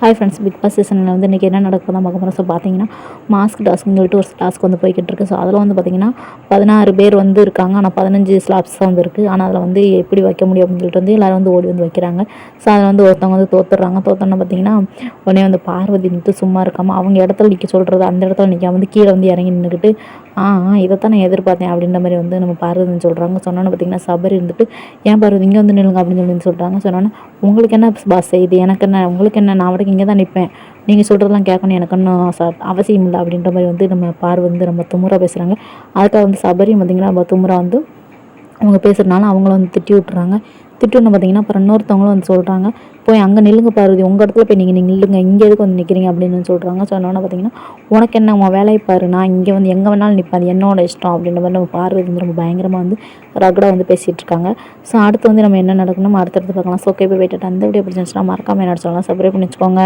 Hi friends, big pass சீசனில் வந்து இன்றைக்கி என்ன நடக்குது தான் பார்க்க போகிறோம். ஸோ பார்த்தீங்கன்னா மாஸ்க் டாஸ்க்னு சொல்லிட்டு ஒரு டாஸ்க் வந்து போய்கிட்டு இருக்குது. ஸோ அதில் வந்து பார்த்திங்கன்னா 16 பேர் வந்து இருக்காங்க. ஆனால் 15 ஸ்லாப்ஸ் தான் வந்து இருக்குது. ஆனால் அதில் வந்து எப்படி வைக்க முடியும் அப்படின்னு சொல்லிட்டு வந்து எல்லோரும் வந்து ஓடி வந்து வைக்கிறாங்க. ஸோ அதில் வந்து ஒருத்தவங்க வந்து தோத்துடுறாங்க. தோத்தோன்னா பார்த்திங்கன்னா உடனே வந்து பார்வதி வந்து சும்மா இருக்காமல் அவங்க இடத்துல நிற்க சொல்கிறது, அந்த இடத்துல நிற்காம வந்து கீழே வந்து இறங்கி நின்றுக்கிட்டு இதைத்தான் நான் எதிர்பார்த்தேன் அப்படின்ற மாதிரி வந்து நம்ம பார்வதின்னு சொல்கிறாங்க. சொன்னோன்னு பார்த்திங்கன்னா சபரி இருந்துட்டு ஏன் பார்வதி இங்கே வந்து நில்லுங்க அப்படின்னு சொல்லி சொல்கிறாங்க. சொன்னோன்னே உங்களுக்கு என்ன பாஸ் செய்யுது, எனக்கு என்ன, உங்களுக்கு என்ன, நான் வரைக்கும் இங்கே தான் நிற்பேன், நீங்கள் சொல்கிறதெல்லாம் கேட்கணும் எனக்கு ஒன்றும் அவசியம் இல்லை அப்படின்ற மாதிரி வந்து நம்ம வந்து ரொம்ப துமுறா பேசுகிறாங்க. அதுக்காக வந்து சபரியும் பார்த்திங்கன்னா நம்ம துமுறா வந்து அவங்க பேசுகிறதுனால அவங்கள வந்து திட்டி விட்டுறாங்க. திட்டுன்னு பார்த்திங்கன்னா அப்புறம் இன்னொருத்தவங்களும் வந்து சொல்கிறாங்க, போய் அங்கே நில்லுங்க பார்வதி, உங்கள் இடத்துல போய் நீங்கள் நில்லுங்க, இங்கே எதுக்கு வந்து நிற்கிறீங்க அப்படின்னு சொல்கிறாங்க. சொன்னோன்னே பார்த்திங்கன்னா உனக்கு என்ன, உன் வேலையை பாரு, நான் இங்கே வந்து எங்கே வேணாலும் நிற்பேன், அது என்னோட இஷ்டம் அப்படின்ற மாதிரி நம்ம பார்வதி வந்து ரொம்ப பயங்கரமாக வந்து ரகடாக வந்து பேசிகிட்டு இருக்காங்க. ஸோ அடுத்து வந்து நம்ம என்ன நடக்கணும் அடுத்தடுத்து பார்க்கலாம். ஸோ ஓகே, போய் வெயிட். அந்த வீடியோ பிடிச்சிருந்துச்சுன்னா மறக்காமல் என்ன சொல்லலாம், சப்ஸ்கிரைப் பண்ணி வச்சுக்கோங்க.